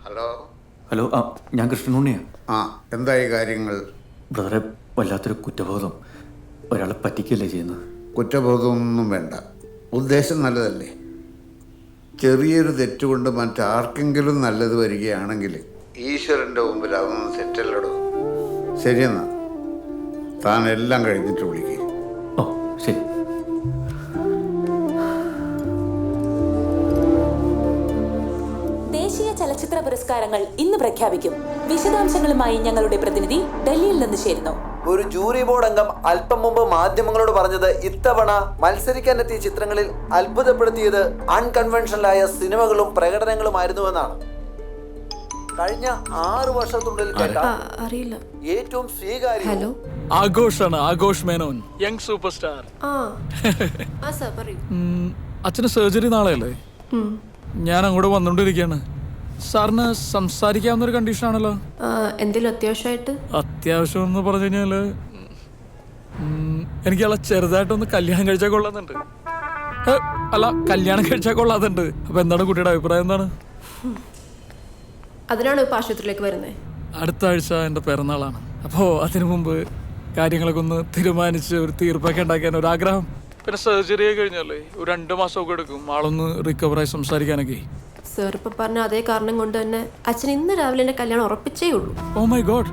Hello, ഞാൻ കൃഷ്ണനുണ്ണിയാ. എന്തായി കാര്യങ്ങൾ? ബ്രദറെ, വല്ലാത്തൊരു കുറ്റബോധം. ഒരാളെ പറ്റിക്കല്ലേ ചെയ്യുന്നത്. കുറ്റബോധമൊന്നും വേണ്ട, ഉദ്ദേശം നല്ലതല്ലേ. ചെറിയൊരു തെറ്റുകൊണ്ട് മറ്റാർക്കെങ്കിലും നല്ലത് വരികയാണെങ്കിൽ ഈശ്വരൻ്റെ മുമ്പിൽ അതൊന്നും തെറ്റല്ലടോ. ശരിയെന്നാ, താൻ എല്ലാം കഴിഞ്ഞിട്ട് വിളിക്കുക. ഓ ശരി. ദേശീയ ചലച്ചിത്ര പുരസ്കാരങ്ങൾ ഇന്ന് പ്രഖ്യാപിക്കും. വിശദാംശങ്ങളുമായി ഞങ്ങളുടെ പ്രതിനിധി ഡൽഹിയിൽ നിന്ന് ചേരുന്നു. ഒരു ജൂറി ബോർഡ് അംഗം അല്പം മുമ്പ് മാധ്യമങ്ങളോട് പറഞ്ഞത് ഇത്തവണ മത്സരിക്കാനെത്തിയ ചിത്രങ്ങളിൽ അത്ഭുതപ്പെടുത്തിയത് അൺകൺവെൻഷനലായ സിനിമകളും പ്രകടനങ്ങളുമായിരുന്നുവെന്നാണ്. കഴിഞ്ഞ 6 വർഷത്തിനുള്ളിൽ കേട്ട ഏറ്റവും സ്വീകാര്യ ആഘോഷാണ്. Aghosh Menon, young super star. അച്ഛന് സർജറി നാളെയല്ലേ? ഞാൻ അങ്ങോട്ട് വന്നോണ്ടിരിക്കുകയാണ്. സാറിന് സംസാരിക്കാവുന്ന ഒരു കണ്ടീഷൻ ആണല്ലോ. എന്തെങ്കിലും അത്യാവശ്യമായിട്ട്? അത്യാവശ്യം എന്ന് പറഞ്ഞു കഴിഞ്ഞാല് എനിക്ക് അല്ല ചെറുതായിട്ടൊന്ന് കല്യാണം കഴിച്ചാൽ കൊള്ളാന്നുണ്ട്. അല്ല, കല്യാണം കഴിച്ചാൽ കൊള്ളാതുണ്ട്. അപ്പൊ എന്താണ് കുട്ടിയുടെ അഭിപ്രായം? എന്താണ്? അതിനാണ് ഇപ്പൊ ആശുപത്രിയിലേക്ക് വരുന്നത്. അടുത്ത ആഴ്ച എൻ്റെ പിറന്നാളാണ്. അപ്പോൾ അതിനു മുമ്പ് കാര്യങ്ങളൊക്കെ ഒന്ന് തീരുമാനിച്ച് ഒരു തീർപ്പൊക്കെ ഉണ്ടാക്കാൻ ഒരാഗ്രഹം. പിന്നെ സർജറി കഴിഞ്ഞല്ലേ, ഒരു 2 മാസമൊക്കെ എടുക്കും ആളൊന്ന് റിക്കവറായി സംസാരിക്കാനൊക്കെ. സാർ ഇപ്പൊ പറഞ്ഞ അതേ കാരണം കൊണ്ട് തന്നെ അച്ഛൻ ഇന്ന് രാവിലെ എന്റെ കല്യാണം ഉറപ്പിച്ചേ ഉള്ളൂ. Oh my god.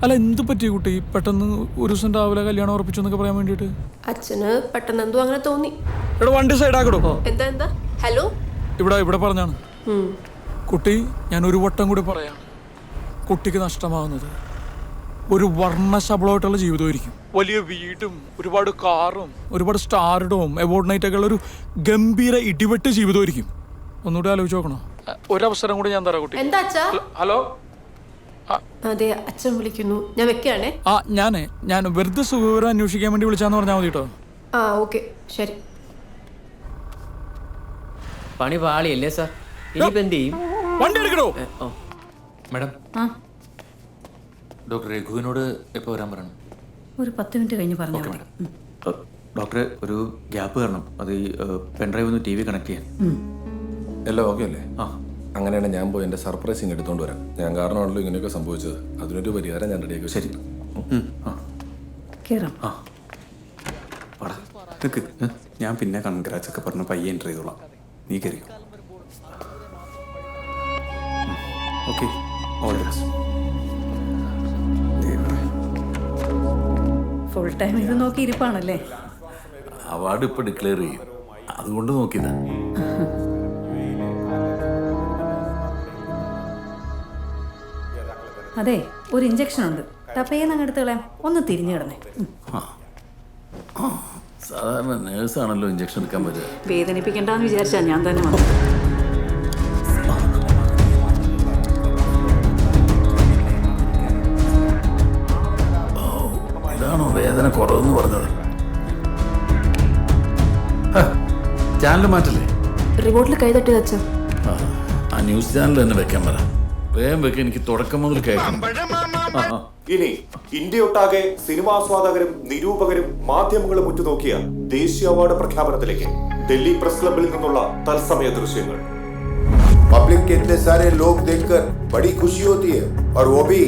അല്ല, എന്ത് പറ്റി കുട്ടി? പെട്ടെന്ന് ഒരു ദിവസം രാവിലെ കല്യാണം ഉറപ്പിച്ചു എന്നൊക്കെ പറയാൻ വേണ്ടിയിട്ട്? അച്ഛന് പെട്ടെന്ന് എന്തോ അങ്ങനെ തോന്നി. ഇവിടെ വണ്ടി സൈഡാക്കടോ. എന്താ? ഹലോ, ഇവിടെ പറഞ്ഞാണ് കുട്ടി. ഞാൻ ഒരു വട്ടം കൂടി പറയാം, കുട്ടിക്ക് നഷ്ടമാകുന്നത് ഒരു വർണ്ണശബളമായിട്ടുള്ള ജീവിതമായിരിക്കും. വലിയ വീടും ഒരുപാട് കാറും ഒരുപാട് സ്റ്റാർഡും അവാർഡ് നൈറ്റൊക്കെ ഉള്ള ഒരു ഗംഭീര ഇടിവെട്ട് ജീവിതമായിരിക്കും. ഒന്നുകൂടി ആലോചിച്ച് നോക്കണോ? ഒരവസരം കൂടി ഞാൻ തരാം കുട്ടി. എന്താ അച്ഛാ? ഹലോ. അതെ, അച്ഛൻ വിളിക്കുന്നു, ഞാൻ വെക്കുകയാണേ. ഞാൻ വെറുതെ സുഖവിവരം അന്വേഷിക്കാൻ വേണ്ടി വിളിച്ചാന്ന് പറഞ്ഞാൽ മതി കേട്ടോ. ഓക്കെ, ശരി. പണി പാളിയല്ലേ സാർ? ഇനിയിപ്പോ എന്ത് ചെയ്യും? വണ്ടി എടുക്കണോ? മാഡം, ഡോക്ടർ രഘുവിനോട് എപ്പോൾ വരാൻ പറയണം? ഒരു 10 മിനിറ്റ് കഴിഞ്ഞ് പറഞ്ഞു. ഡോക്ടറെ, ഒരു ഗ്യാപ്പ് തരണം. അത് ഈ പെൻഡ്രൈവ് ഒന്ന് TV കണക്ട് ചെയ്യാൻ. എല്ലാം ഓക്കെ അല്ലേ? അങ്ങനെയാണ് ഞാൻ പോയി എൻ്റെ സർപ്രൈസിങ് എടുത്തുകൊണ്ട് വരാം. ഞാൻ കാരണമാണല്ലോ ഇങ്ങനെയൊക്കെ സംഭവിച്ചത്. അതിനൊരു പരിഹാരം ഞാൻ റെഡിയാക്കി. ശരി. കേറാം. പാടാ നിൽക്ക്. ഞാൻ പിന്നെ കൺഗ്രാറ്റ്സ് ഒക്കെ പറഞ്ഞ് പയ്യെ എൻ്റർ ചെയ്തോളാം. നീ കയറിയോ? Okay, all the best. Full time ഇത് നോക്കി ഇരിപ്പാണല്ലേ? അവാർഡ് ഇപ്പോൾ ഡിക്ലെയർ ചെയ്യും, അതുകൊണ്ട് നോക്കിയതാ. അതെ, ഒരു ഇഞ്ചക്ഷൻ ഉണ്ട്. ടപ്പയെന്ന് അങ്ങ് എടുത്ത് കളയാം. ഒന്ന് തിരിഞ്ഞു കിടന്നേ. സാധാരണ നേഴ്സാണല്ലോ ഇഞ്ചക്ഷൻ എടുക്കാൻ പറ്റുക. വേദനിപ്പിക്കണ്ടെന്ന് വിചാരിച്ചാ ഞാൻ തന്നെ വന്നത്. ഇതാണോ വേദന കുറവെന്ന് പറഞ്ഞത്? ചാനൽ മാറ്റല്ലേ? റിമോട്ടിൽ കൈതട്ടി അച്ഛാ. ആ ന്യൂസ് ചാനൽ തന്നെ വെക്കാൻ പറ. വേഗം വെക്കാൻ, എനിക്ക് തുടക്കം മുതൽ കേൾക്കണം. ഇനി ഇന്ത്യയൊട്ടാകെ സിനിമാസ്വാദകരും നിരൂപകരും മാധ്യമങ്ങളും ഉറ്റുനോക്കിയ ദേശീയ അവാർഡ് പ്രഖ്യാപനത്തിലേക്ക് दिल्ली प्रेस क्लब निन्नुल्ला तत्समय दृश्यങ്ങൾ. पब्लिक के इतने सारे लोग देखकर बड़ी खुशी होती है, और वो भी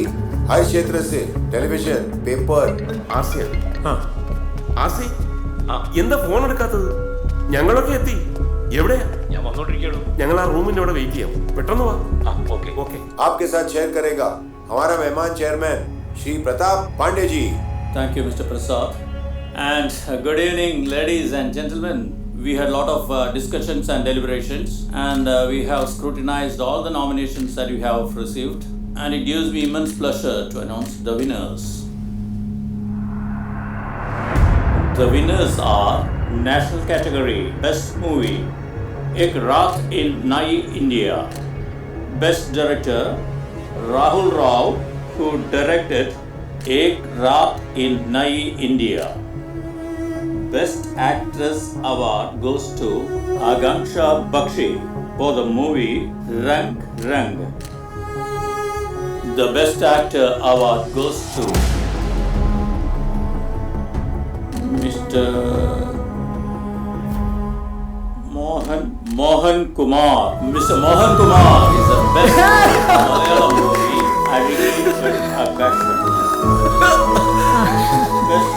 हर क्षेत्र से, टेलीविजन, पेपर. ആസി, എന്താ ഫോൺ എടുക്കാത്തത്? ഞങ്ങളൊക്കെ എത്തി. എവിടെയാ? ഞാൻ വന്നോണ്ടിരിക്കുകയാണ്. ഞങ്ങൾ ആ റൂമിന്റെ അവിടെ വെയിറ്റ് ചെയ്യാം. പെട്ടെന്ന് വാ. ओके. आपके साथ शेयर करेगा हमारा मेहमान chairman Shri Pratap Pandey ji. Thank you, Mr. Prasad. And good evening, ladies and gentlemen. We had a lot of discussions and deliberations, and we have scrutinized all the nominations that you have received, and it gives me immense pleasure to announce the winners. The winners are National Category Best Movie, Ek Raat in Nai India. Best Director Rahul Rao, who directed Ek Raat in Nai India. Best Actress Award goes to Akanksha Bakshi for the movie Rang Rang. The Best Actor Award goes to Mr. Mohan Kumar. Mr. Mohan Kumar is a best Malayalam movie, Azhagin Akash. Best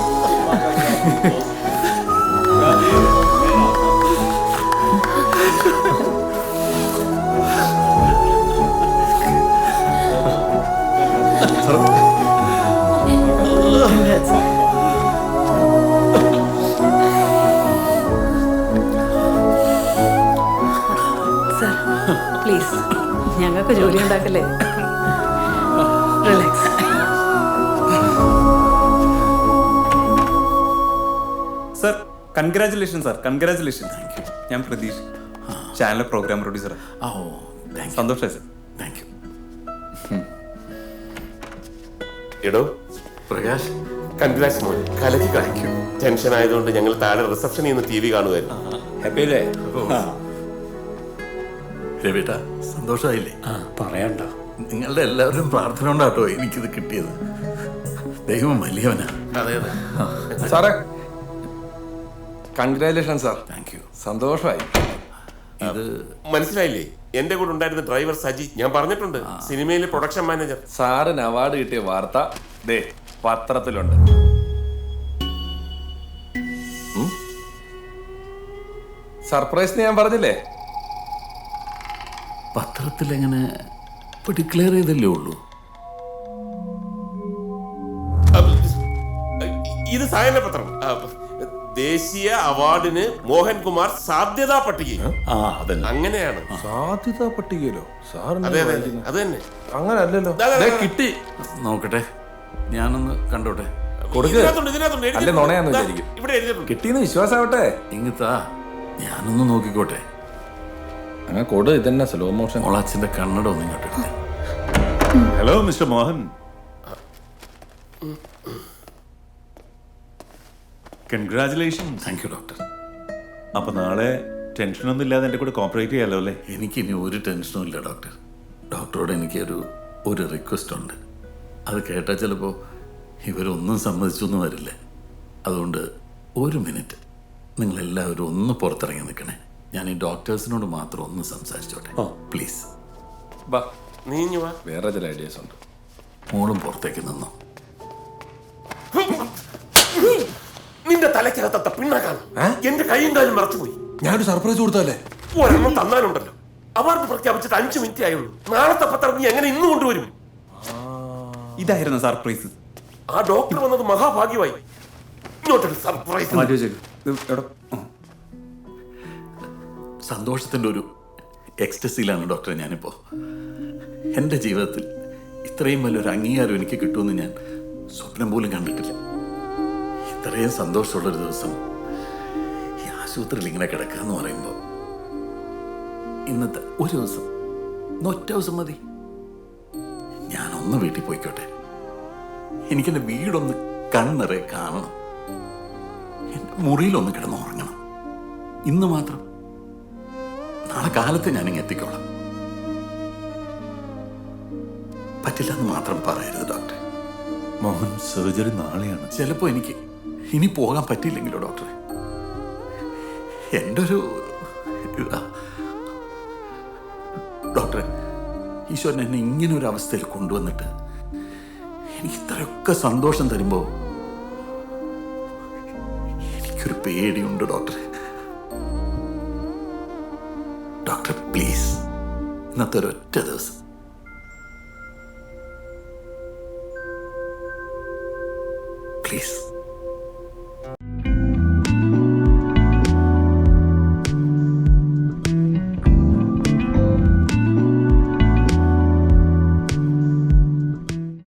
sir please ഞങ്ങൾക്ക് ജോലി ഉണ്ടാക്കല്ലേ. Relax. Sir congratulation sir, congratulation. ഞാൻ Pratheeksha channel programme producer. സന്തോഷമായി sir. Thank you. എടോ Prakash, congrats മോൻ, കലക്കി കാണിക്കും. Tension ആയതുകൊണ്ട് ഞങ്ങൾ താഴെ റിസപ്ഷനിൽ നിന്ന് TV കാണുമായിരുന്നു. happy അല്ലേ? രവിട്ട സന്തോഷമായില്ലേ? പറയണ്ടോ, നിങ്ങളുടെ എല്ലാവരും പ്രാർത്ഥന കൊണ്ടാട്ടോ എനിക്കിത് കിട്ടിയത്. ദൈവം വലിയവനാ. അതെ അതെ സാറേ, കൺഗ്രാജുലേഷൻ സാർ. Thank U. സന്തോഷമായി. ഇത് മനസ്സിലായില്ലേ? എന്റെ കൂടെ ഉണ്ടായിരുന്ന ഡ്രൈവർ സജി, ഞാൻ പറഞ്ഞിട്ടുണ്ട്, സിനിമയിലെ പ്രൊഡക്ഷൻ മാനേജർ. സാറിന് അവാർഡ് കിട്ടിയ വാർത്ത ദേ പത്രത്തിലുണ്ട്. സർപ്രൈസ് ഞാൻ പറഞ്ഞില്ലേ? പത്രത്തിൽ എങ്ങനെ ഡിക്ലെയർ ചെയ്തല്ലേ ഉള്ളൂ. ഇത് സായന പത്രം. ദേശീയ അവാർഡിന് മോഹൻകുമാർ സാധ്യതാ പട്ടിക. അങ്ങനെയാണ്. സാധ്യതാ പട്ടികയിലോ? സാർ അതെ അതെ അത് തന്നെ. അങ്ങനെ അല്ലല്ലോ. കിട്ടി. നോക്കട്ടെ, ഞാനൊന്ന് കണ്ടോട്ടെ. അല്ലെ നുണയാന്ന് വിചാരിക്കും. ഇവിടെ എഴുതിയിട്ടുണ്ട്. കിട്ടിയെന്ന് വിശ്വാസാവട്ടെ. ഇങ്ങത്താ, ഞാനൊന്ന് നോക്കിക്കോട്ടെ. അങ്ങനെ കൊടു. ഇതന്നെ സ്ലോ മോഷൻ. മോളാച്ചിന്റെ കണ്ണട ഒന്നും കേട്ടിട്ടില്ല. Hello mister Mohan, congratulation. Thank you doctor. അപ്പൊ നാളെ ടെൻഷനൊന്നും ഇല്ലാതെ എൻ്റെ കൂടെ കോപ്പറേറ്റ് ചെയ്യാലോ അല്ലേ? എനിക്കിനി ഒരു ടെൻഷനും ഇല്ല ഡോക്ടർ. ഡോക്ടറോട് എനിക്കൊരു റിക്വസ്റ്റ് ഉണ്ട്. അത് കേട്ടാൽ ചിലപ്പോൾ ഇവരൊന്നും സമ്മതിച്ചൊന്നും വരില്ല. അതുകൊണ്ട് ഒരു മിനിറ്റ് നിങ്ങളെല്ലാവരും ഒന്ന് പുറത്തിറങ്ങി നിൽക്കണേ. ഞാൻ ഈ ഡോക്ടേഴ്സിനോട് മാത്രം ഒന്ന് സംസാരിച്ചോട്ടെ പ്ലീസ്. ബാ, നീ വാ. വേറെ ചില ഐഡിയാസ് ഉണ്ട്. മോളും പുറത്തേക്ക് നിന്നോ. നിന്റെ തലയ്ക്കകത്ത പിണ്ണാക്കാണ്. എന്റെ കൈയും കാലും മറച്ചുപോയി. ഞാനൊരു സർപ്രൈസ് കൊടുത്തല്ലേ? ഒരെണ്ണം തന്നാലുണ്ടല്ലോ. അവാർഡ് പ്രഖ്യാപിച്ചിട്ട് 5 മിനിറ്റ് ആയുള്ളൂ. നാളത്തെ പത്രം നീ എങ്ങനെ ഇന്ന് കൊണ്ടുവരും? ഇതായിരുന്നു സർപ്രൈസ്. ആ ഡോക്ടർ വന്നത് മഹാഭാഗ്യമായി. ഇങ്ങോട്ടൊരു സർപ്രൈസ്. സന്തോഷത്തിൻ്റെ ഒരു എക്സ്റ്റസിയിലാണ് ഡോക്ടറെ ഞാനിപ്പോൾ. എൻ്റെ ജീവിതത്തിൽ ഇത്രയും വലിയൊരു അംഗീകാരം എനിക്ക് കിട്ടുമെന്ന് ഞാൻ സ്വപ്നം പോലും കണ്ടിട്ടില്ല. ഇത്രയും സന്തോഷമുള്ളൊരു ദിവസം ഈ ആശുപത്രിയിൽ ഇങ്ങനെ കിടക്കുക എന്ന് പറയുമ്പോൾ, ഇന്നത്തെ ഒരു ദിവസം, ഒറ്റ ദിവസം മതി. ഞാനൊന്ന് വീട്ടിൽ പോയിക്കോട്ടെ. എനിക്കെൻ്റെ വീടൊന്ന് കണ്ണിറെ കാണണം. എൻ്റെ മുറിയിലൊന്ന് കിടന്നുറങ്ങണം. ഇന്ന് മാത്രം. നാളെ കാലത്ത് ഞാനിങ്ങ് എത്തിക്കോളാം. പറ്റില്ല എന്ന് മാത്രം പറയരുത് ഡോക്ടർ. മോഹൻ, സർജറി നാളെയാണ്. ചിലപ്പോൾ എനിക്ക് ഇനി പോകാൻ പറ്റിയില്ലെങ്കിലോ ഡോക്ടറെ. എൻ്റെ ഒരു ഡോക്ടറെ, ഈശ്വരൻ എന്നെ ഇങ്ങനെ ഒരു അവസ്ഥയിൽ കൊണ്ടുവന്നിട്ട് എനിക്ക് ഇത്രയൊക്കെ സന്തോഷം തരുമ്പോൾ എനിക്കൊരു പേടിയുണ്ട് ഡോക്ടറെ. ഡോക്ടർ പ്ലീസ്, ഇന്നത്തെ ഒരൊറ്റ ദിവസം പ്ലീസ്.